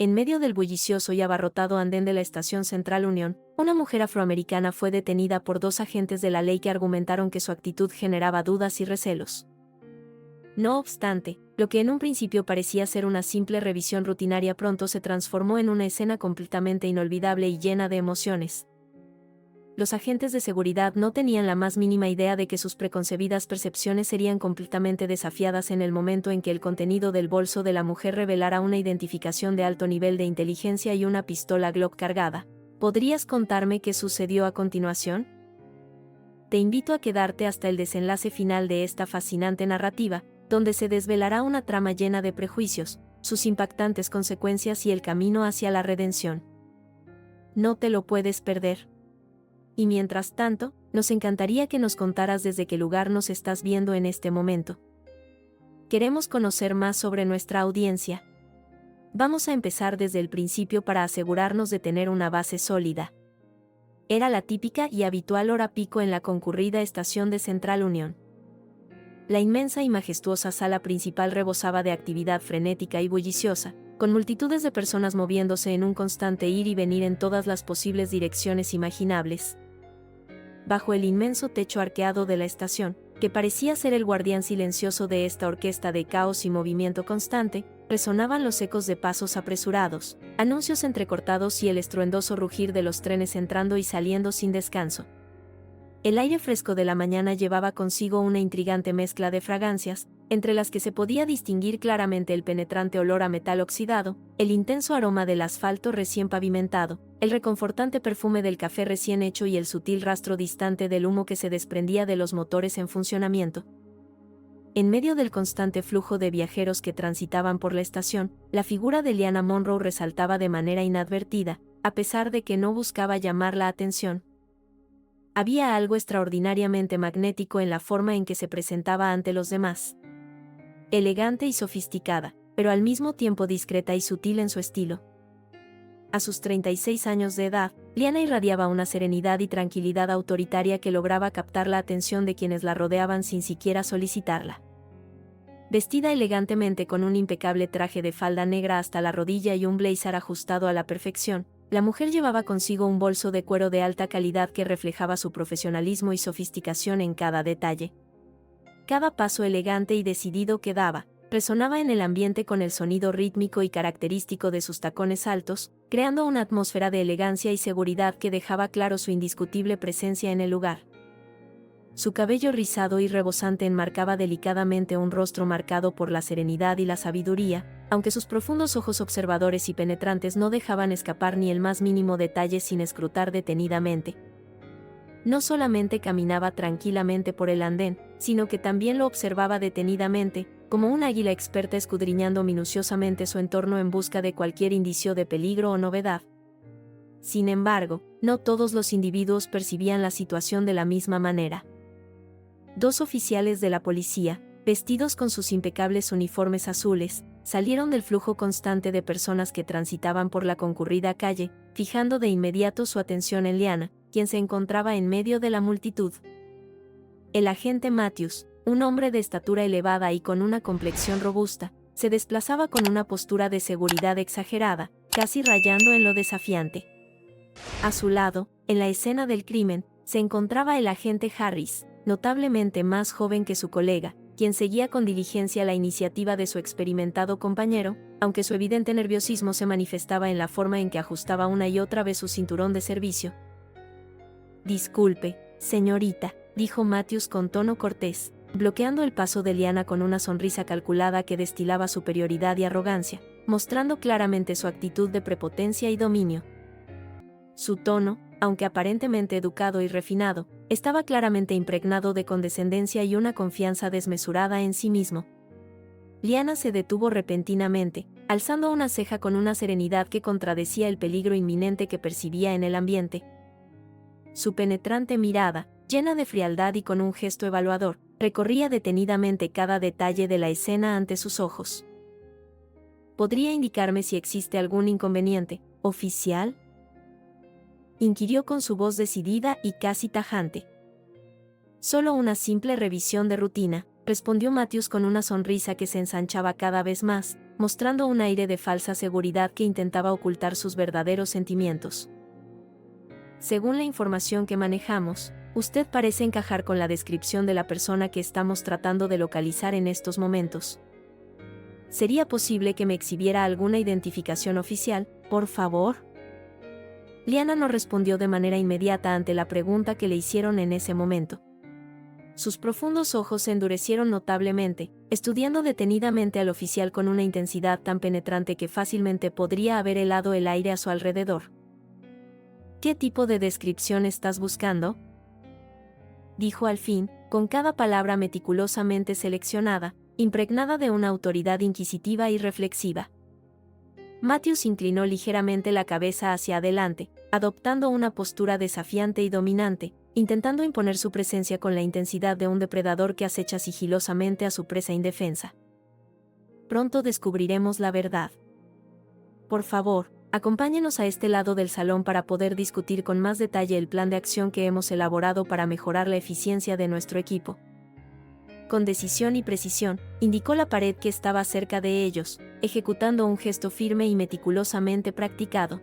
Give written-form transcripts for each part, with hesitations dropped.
En medio del bullicioso y abarrotado andén de la estación Central Union, una mujer afroamericana fue detenida por dos agentes de la ley que argumentaron que su actitud generaba dudas y recelos. No obstante, lo que en un principio parecía ser una simple revisión rutinaria pronto se transformó en una escena completamente inolvidable y llena de emociones. Los agentes de seguridad no tenían la más mínima idea de que sus preconcebidas percepciones serían completamente desafiadas en el momento en que el contenido del bolso de la mujer revelara una identificación de alto nivel de inteligencia y una pistola Glock cargada. ¿Podrías contarme qué sucedió a continuación? Te invito a quedarte hasta el desenlace final de esta fascinante narrativa, donde se desvelará una trama llena de prejuicios, sus impactantes consecuencias y el camino hacia la redención. No te lo puedes perder. Y mientras tanto, nos encantaría que nos contaras desde qué lugar nos estás viendo en este momento. Queremos conocer más sobre nuestra audiencia. Vamos a empezar desde el principio para asegurarnos de tener una base sólida. Era la típica y habitual hora pico en la concurrida estación de Central Union. La inmensa y majestuosa sala principal rebosaba de actividad frenética y bulliciosa, con multitudes de personas moviéndose en un constante ir y venir en todas las posibles direcciones imaginables. Bajo el inmenso techo arqueado de la estación, que parecía ser el guardián silencioso de esta orquesta de caos y movimiento constante, resonaban los ecos de pasos apresurados, anuncios entrecortados y el estruendoso rugir de los trenes entrando y saliendo sin descanso. El aire fresco de la mañana llevaba consigo una intrigante mezcla de fragancias, entre las que se podía distinguir claramente el penetrante olor a metal oxidado, el intenso aroma del asfalto recién pavimentado, el reconfortante perfume del café recién hecho y el sutil rastro distante del humo que se desprendía de los motores en funcionamiento. En medio del constante flujo de viajeros que transitaban por la estación, la figura de Liana Monroe resaltaba de manera inadvertida, a pesar de que no buscaba llamar la atención. Había algo extraordinariamente magnético en la forma en que se presentaba ante los demás. Elegante y sofisticada, pero al mismo tiempo discreta y sutil en su estilo. A sus 36 años de edad, Liana irradiaba una serenidad y tranquilidad autoritaria que lograba captar la atención de quienes la rodeaban sin siquiera solicitarla. Vestida elegantemente con un impecable traje de falda negra hasta la rodilla y un blazer ajustado a la perfección, la mujer llevaba consigo un bolso de cuero de alta calidad que reflejaba su profesionalismo y sofisticación en cada detalle. Cada paso elegante y decidido que daba, resonaba en el ambiente con el sonido rítmico y característico de sus tacones altos, creando una atmósfera de elegancia y seguridad que dejaba claro su indiscutible presencia en el lugar. Su cabello rizado y rebosante enmarcaba delicadamente un rostro marcado por la serenidad y la sabiduría, aunque sus profundos ojos observadores y penetrantes no dejaban escapar ni el más mínimo detalle sin escrutar detenidamente. No solamente caminaba tranquilamente por el andén, sino que también lo observaba detenidamente, como un águila experta escudriñando minuciosamente su entorno en busca de cualquier indicio de peligro o novedad. Sin embargo, no todos los individuos percibían la situación de la misma manera. Dos oficiales de la policía, vestidos con sus impecables uniformes azules, salieron del flujo constante de personas que transitaban por la concurrida calle, fijando de inmediato su atención en Liana, quien se encontraba en medio de la multitud. El agente Matthews, un hombre de estatura elevada y con una complexión robusta, se desplazaba con una postura de seguridad exagerada, casi rayando en lo desafiante. A su lado, en la escena del crimen, se encontraba el agente Harris, notablemente más joven que su colega, quien seguía con diligencia la iniciativa de su experimentado compañero, aunque su evidente nerviosismo se manifestaba en la forma en que ajustaba una y otra vez su cinturón de servicio. «Disculpe, señorita», dijo Matthews con tono cortés, bloqueando el paso de Liana con una sonrisa calculada que destilaba superioridad y arrogancia, mostrando claramente su actitud de prepotencia y dominio. Su tono, aunque aparentemente educado y refinado, estaba claramente impregnado de condescendencia y una confianza desmesurada en sí mismo. Liana se detuvo repentinamente, alzando una ceja con una serenidad que contradecía el peligro inminente que percibía en el ambiente. Su penetrante mirada, llena de frialdad y con un gesto evaluador, recorría detenidamente cada detalle de la escena ante sus ojos. ¿Podría indicarme si existe algún inconveniente, oficial?, inquirió con su voz decidida y casi tajante. Solo una simple revisión de rutina, respondió Matthews con una sonrisa que se ensanchaba cada vez más, mostrando un aire de falsa seguridad que intentaba ocultar sus verdaderos sentimientos. Según la información que manejamos, usted parece encajar con la descripción de la persona que estamos tratando de localizar en estos momentos. ¿Sería posible que me exhibiera alguna identificación oficial, por favor? Liana no respondió de manera inmediata ante la pregunta que le hicieron en ese momento. Sus profundos ojos se endurecieron notablemente, estudiando detenidamente al oficial con una intensidad tan penetrante que fácilmente podría haber helado el aire a su alrededor. ¿Qué tipo de descripción estás buscando?, dijo al fin, con cada palabra meticulosamente seleccionada, impregnada de una autoridad inquisitiva y reflexiva. Matthews inclinó ligeramente la cabeza hacia adelante, adoptando una postura desafiante y dominante, intentando imponer su presencia con la intensidad de un depredador que acecha sigilosamente a su presa indefensa. Pronto descubriremos la verdad. Por favor, acompáñenos a este lado del salón para poder discutir con más detalle el plan de acción que hemos elaborado para mejorar la eficiencia de nuestro equipo. Con decisión y precisión, indicó la pared que estaba cerca de ellos, ejecutando un gesto firme y meticulosamente practicado.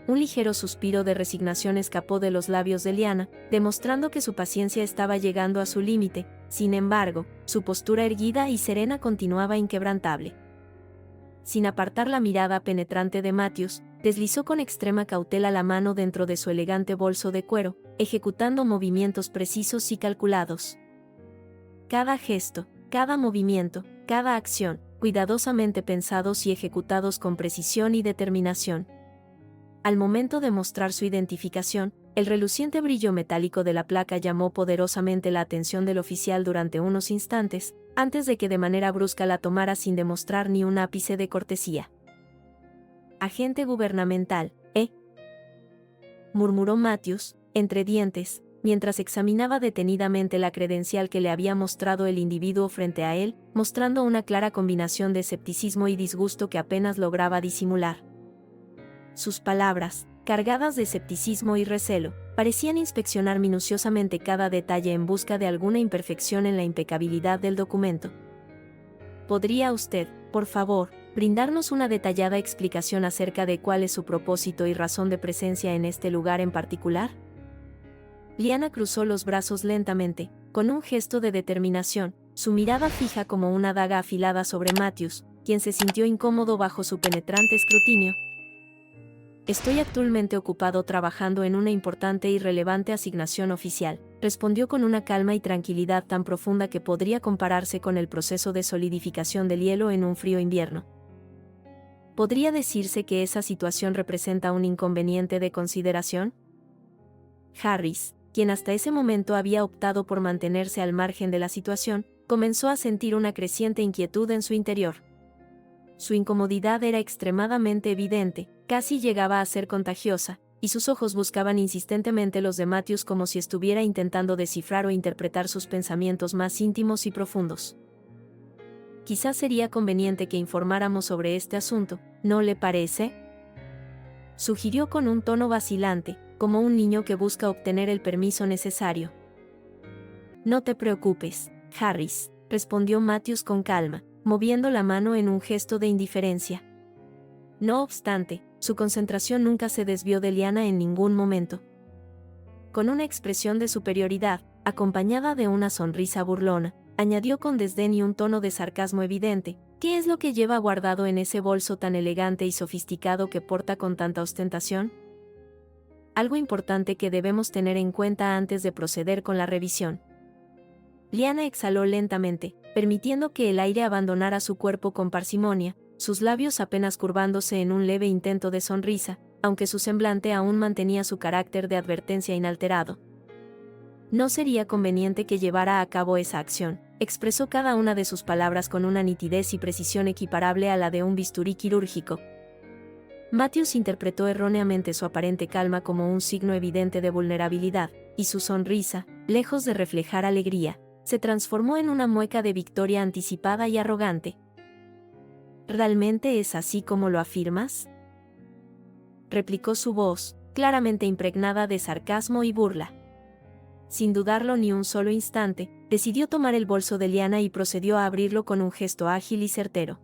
Un ligero suspiro de resignación escapó de los labios de Liana, demostrando que su paciencia estaba llegando a su límite. Sin embargo, su postura erguida y serena continuaba inquebrantable. Sin apartar la mirada penetrante de Matthews, deslizó con extrema cautela la mano dentro de su elegante bolso de cuero, ejecutando movimientos precisos y calculados. Cada gesto, cada movimiento, cada acción, cuidadosamente pensados y ejecutados con precisión y determinación. Al momento de mostrar su identificación, el reluciente brillo metálico de la placa llamó poderosamente la atención del oficial durante unos instantes, antes de que de manera brusca la tomara sin demostrar ni un ápice de cortesía. «Agente gubernamental, murmuró Matthews, entre dientes, mientras examinaba detenidamente la credencial que le había mostrado el individuo frente a él, mostrando una clara combinación de escepticismo y disgusto que apenas lograba disimular. Sus palabras, cargadas de escepticismo y recelo, parecían inspeccionar minuciosamente cada detalle en busca de alguna imperfección en la impecabilidad del documento. ¿Podría usted, por favor, brindarnos una detallada explicación acerca de cuál es su propósito y razón de presencia en este lugar en particular? Liana cruzó los brazos lentamente, con un gesto de determinación, su mirada fija como una daga afilada sobre Matthews, quien se sintió incómodo bajo su penetrante escrutinio. «Estoy actualmente ocupado trabajando en una importante y relevante asignación oficial», respondió con una calma y tranquilidad tan profunda que podría compararse con el proceso de solidificación del hielo en un frío invierno. ¿Podría decirse que esa situación representa un inconveniente de consideración? Harris, quien hasta ese momento había optado por mantenerse al margen de la situación, comenzó a sentir una creciente inquietud en su interior. Su incomodidad era extremadamente evidente, casi llegaba a ser contagiosa, y sus ojos buscaban insistentemente los de Matthews como si estuviera intentando descifrar o interpretar sus pensamientos más íntimos y profundos. «Quizás sería conveniente que informáramos sobre este asunto, ¿no le parece?», sugirió con un tono vacilante, como un niño que busca obtener el permiso necesario. «No te preocupes, Harris», respondió Matthews con calma, moviendo la mano en un gesto de indiferencia. No obstante, su concentración nunca se desvió de Liana en ningún momento. Con una expresión de superioridad, acompañada de una sonrisa burlona, añadió con desdén y un tono de sarcasmo evidente: «¿Qué es lo que lleva guardado en ese bolso tan elegante y sofisticado que porta con tanta ostentación? Algo importante que debemos tener en cuenta antes de proceder con la revisión». Liana exhaló lentamente, permitiendo que el aire abandonara su cuerpo con parsimonia, sus labios apenas curvándose en un leve intento de sonrisa, aunque su semblante aún mantenía su carácter de advertencia inalterado. «No sería conveniente que llevara a cabo esa acción», expresó cada una de sus palabras con una nitidez y precisión equiparable a la de un bisturí quirúrgico. Matthews interpretó erróneamente su aparente calma como un signo evidente de vulnerabilidad, y su sonrisa, lejos de reflejar alegría, se transformó en una mueca de victoria anticipada y arrogante. «¿Realmente es así como lo afirmas?», replicó su voz, claramente impregnada de sarcasmo y burla. Sin dudarlo ni un solo instante, decidió tomar el bolso de Liana y procedió a abrirlo con un gesto ágil y certero.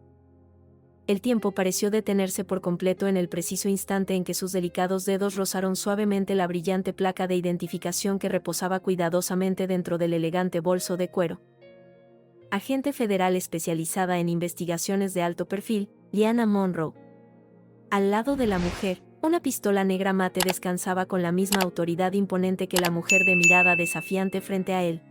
El tiempo pareció detenerse por completo en el preciso instante en que sus delicados dedos rozaron suavemente la brillante placa de identificación que reposaba cuidadosamente dentro del elegante bolso de cuero. Agente federal especializada en investigaciones de alto perfil, Liana Monroe. Al lado de la mujer, una pistola negra mate descansaba con la misma autoridad imponente que la mujer de mirada desafiante frente a él.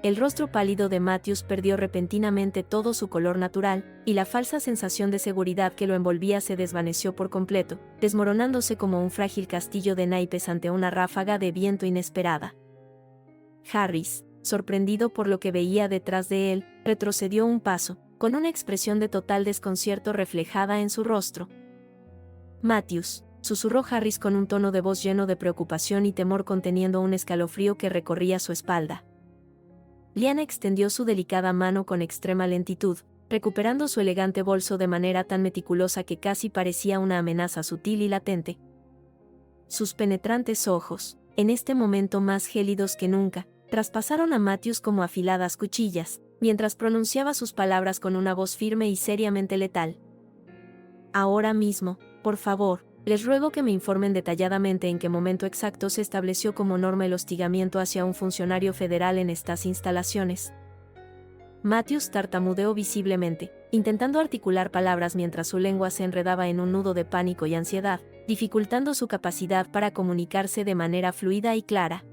El rostro pálido de Matthews perdió repentinamente todo su color natural, y la falsa sensación de seguridad que lo envolvía se desvaneció por completo, desmoronándose como un frágil castillo de naipes ante una ráfaga de viento inesperada. Harris, sorprendido por lo que veía detrás de él, retrocedió un paso, con una expresión de total desconcierto reflejada en su rostro. «Matthews», susurró Harris con un tono de voz lleno de preocupación y temor, conteniendo un escalofrío que recorría su espalda. Liana extendió su delicada mano con extrema lentitud, recuperando su elegante bolso de manera tan meticulosa que casi parecía una amenaza sutil y latente. Sus penetrantes ojos, en este momento más gélidos que nunca, traspasaron a Matthews como afiladas cuchillas, mientras pronunciaba sus palabras con una voz firme y seriamente letal. «Ahora mismo, por favor, les ruego que me informen detalladamente en qué momento exacto se estableció como norma el hostigamiento hacia un funcionario federal en estas instalaciones». Matthews tartamudeó visiblemente, intentando articular palabras mientras su lengua se enredaba en un nudo de pánico y ansiedad, dificultando su capacidad para comunicarse de manera fluida y clara.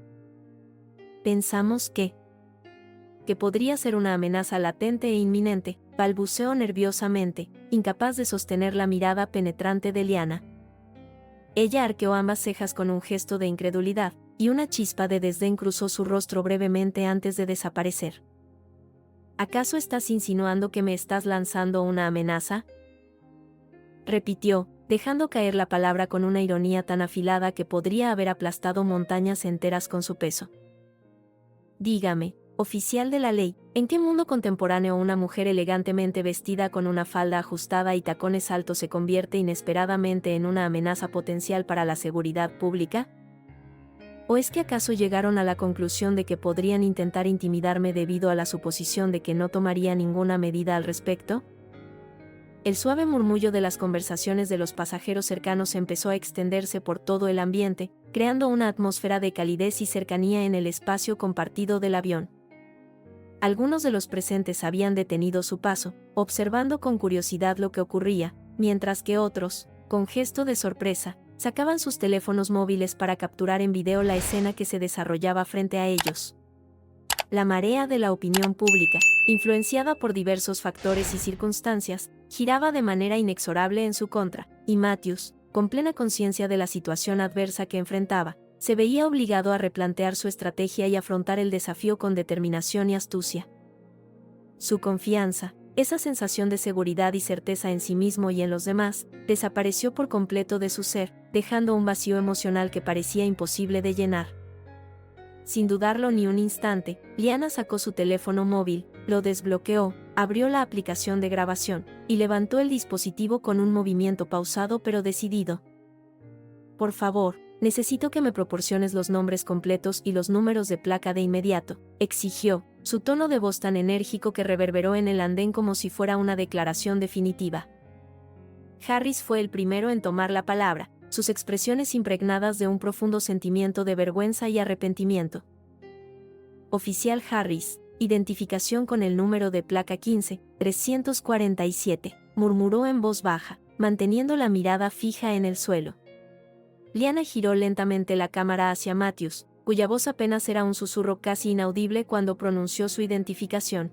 «Pensamos que podría ser una amenaza latente e inminente», balbuceó nerviosamente, incapaz de sostener la mirada penetrante de Liana. Ella arqueó ambas cejas con un gesto de incredulidad, y una chispa de desdén cruzó su rostro brevemente antes de desaparecer. «¿Acaso estás insinuando que me estás lanzando una amenaza?», repitió, dejando caer la palabra con una ironía tan afilada que podría haber aplastado montañas enteras con su peso. «Dígame, oficial de la ley, ¿en qué mundo contemporáneo una mujer elegantemente vestida con una falda ajustada y tacones altos se convierte inesperadamente en una amenaza potencial para la seguridad pública? ¿O es que acaso llegaron a la conclusión de que podrían intentar intimidarme debido a la suposición de que no tomaría ninguna medida al respecto?» El suave murmullo de las conversaciones de los pasajeros cercanos empezó a extenderse por todo el ambiente, creando una atmósfera de calidez y cercanía en el espacio compartido del avión. Algunos de los presentes habían detenido su paso, observando con curiosidad lo que ocurría, mientras que otros, con gesto de sorpresa, sacaban sus teléfonos móviles para capturar en video la escena que se desarrollaba frente a ellos. La marea de la opinión pública, influenciada por diversos factores y circunstancias, giraba de manera inexorable en su contra, y Matthews, con plena conciencia de la situación adversa que enfrentaba, se veía obligado a replantear su estrategia y afrontar el desafío con determinación y astucia. Su confianza, esa sensación de seguridad y certeza en sí mismo y en los demás, desapareció por completo de su ser, dejando un vacío emocional que parecía imposible de llenar. Sin dudarlo ni un instante, Liana sacó su teléfono móvil, lo desbloqueó, abrió la aplicación de grabación, y levantó el dispositivo con un movimiento pausado pero decidido. «Por favor, necesito que me proporciones los nombres completos y los números de placa de inmediato», exigió, su tono de voz tan enérgico que reverberó en el andén como si fuera una declaración definitiva. Harris fue el primero en tomar la palabra, sus expresiones impregnadas de un profundo sentimiento de vergüenza y arrepentimiento. «Oficial Harris, identificación con el número de placa 15-347», murmuró en voz baja, manteniendo la mirada fija en el suelo. Liana giró lentamente la cámara hacia Matthews, cuya voz apenas era un susurro casi inaudible cuando pronunció su identificación.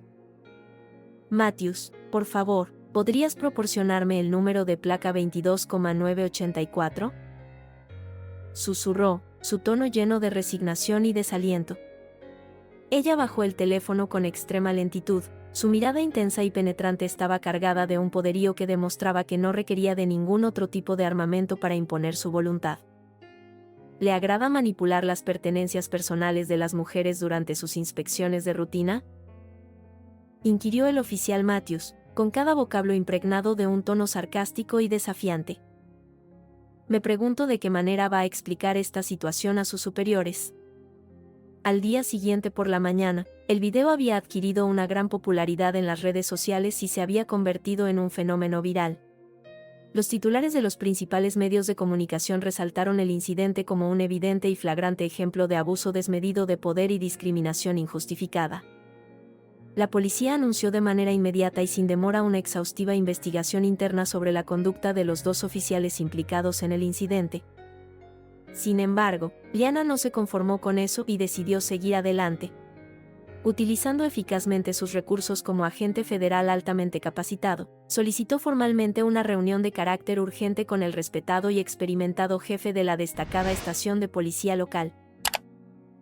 «Matthews, por favor, ¿podrías proporcionarme el número de placa 22,984?» susurró, su tono lleno de resignación y desaliento. Ella bajó el teléfono con extrema lentitud, su mirada intensa y penetrante estaba cargada de un poderío que demostraba que no requería de ningún otro tipo de armamento para imponer su voluntad. ¿Le agrada manipular las pertenencias personales de las mujeres durante sus inspecciones de rutina?, inquirió el oficial Matthews, con cada vocablo impregnado de un tono sarcástico y desafiante. «Me pregunto de qué manera va a explicar esta situación a sus superiores». Al día siguiente por la mañana, el video había adquirido una gran popularidad en las redes sociales y se había convertido en un fenómeno viral. Los titulares de los principales medios de comunicación resaltaron el incidente como un evidente y flagrante ejemplo de abuso desmedido de poder y discriminación injustificada. La policía anunció de manera inmediata y sin demora una exhaustiva investigación interna sobre la conducta de los dos oficiales implicados en el incidente. Sin embargo, Liana no se conformó con eso y decidió seguir adelante. Utilizando eficazmente sus recursos como agente federal altamente capacitado, solicitó formalmente una reunión de carácter urgente con el respetado y experimentado jefe de la destacada estación de policía local.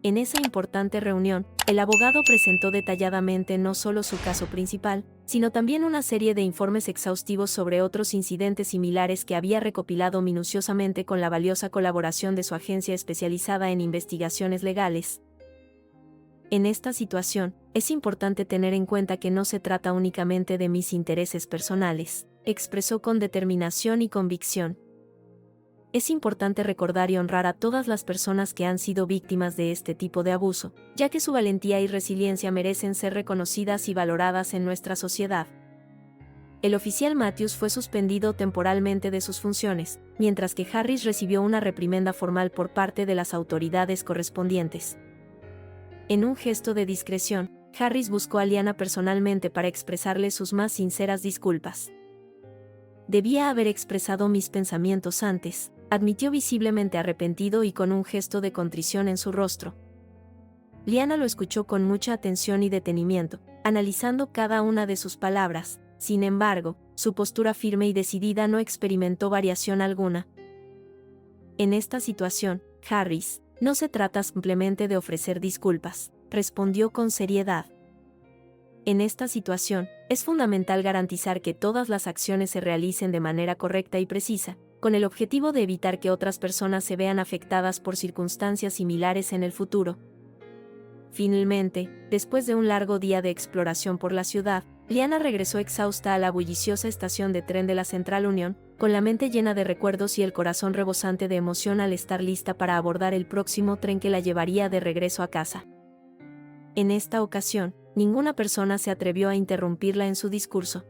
En esa importante reunión, el abogado presentó detalladamente no solo su caso principal, sino también una serie de informes exhaustivos sobre otros incidentes similares que había recopilado minuciosamente con la valiosa colaboración de su agencia especializada en investigaciones legales. En esta situación, es importante tener en cuenta que no se trata únicamente de mis intereses personales, expresó con determinación y convicción. Es importante recordar y honrar a todas las personas que han sido víctimas de este tipo de abuso, ya que su valentía y resiliencia merecen ser reconocidas y valoradas en nuestra sociedad. El oficial Matthews fue suspendido temporalmente de sus funciones, mientras que Harris recibió una reprimenda formal por parte de las autoridades correspondientes. En un gesto de discreción, Harris buscó a Liana personalmente para expresarle sus más sinceras disculpas. Debía haber expresado mis pensamientos antes, admitió visiblemente arrepentido y con un gesto de contrición en su rostro. Liana lo escuchó con mucha atención y detenimiento, analizando cada una de sus palabras. Sin embargo, su postura firme y decidida no experimentó variación alguna. En esta situación, Harris, no se trata simplemente de ofrecer disculpas, respondió con seriedad. En esta situación, es fundamental garantizar que todas las acciones se realicen de manera correcta y precisa, con el objetivo de evitar que otras personas se vean afectadas por circunstancias similares en el futuro. Finalmente, después de un largo día de exploración por la ciudad, Liana regresó exhausta a la bulliciosa estación de tren de la Central Union, con la mente llena de recuerdos y el corazón rebosante de emoción al estar lista para abordar el próximo tren que la llevaría de regreso a casa. En esta ocasión, ninguna persona se atrevió a interrumpirla en su discurso.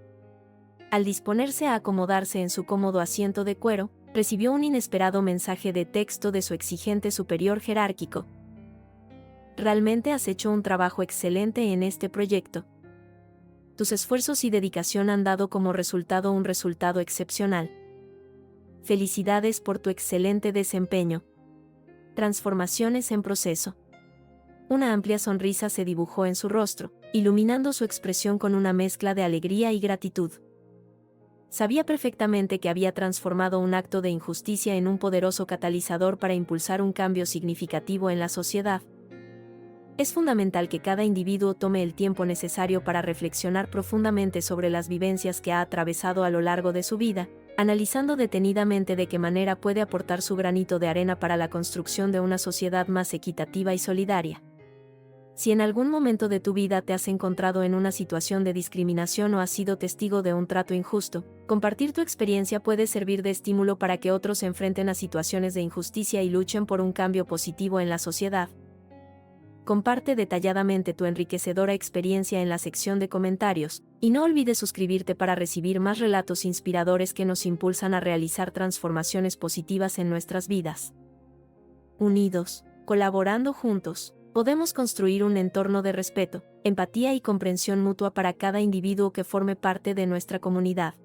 Al disponerse a acomodarse en su cómodo asiento de cuero, recibió un inesperado mensaje de texto de su exigente superior jerárquico. Realmente has hecho un trabajo excelente en este proyecto. Tus esfuerzos y dedicación han dado como resultado un resultado excepcional. Felicidades por tu excelente desempeño. Transformaciones en proceso. Una amplia sonrisa se dibujó en su rostro, iluminando su expresión con una mezcla de alegría y gratitud. Sabía perfectamente que había transformado un acto de injusticia en un poderoso catalizador para impulsar un cambio significativo en la sociedad. Es fundamental que cada individuo tome el tiempo necesario para reflexionar profundamente sobre las vivencias que ha atravesado a lo largo de su vida, analizando detenidamente de qué manera puede aportar su granito de arena para la construcción de una sociedad más equitativa y solidaria. Si en algún momento de tu vida te has encontrado en una situación de discriminación o has sido testigo de un trato injusto, compartir tu experiencia puede servir de estímulo para que otros se enfrenten a situaciones de injusticia y luchen por un cambio positivo en la sociedad. Comparte detalladamente tu enriquecedora experiencia en la sección de comentarios, y no olvides suscribirte para recibir más relatos inspiradores que nos impulsan a realizar transformaciones positivas en nuestras vidas. Unidos, colaborando juntos, podemos construir un entorno de respeto, empatía y comprensión mutua para cada individuo que forme parte de nuestra comunidad.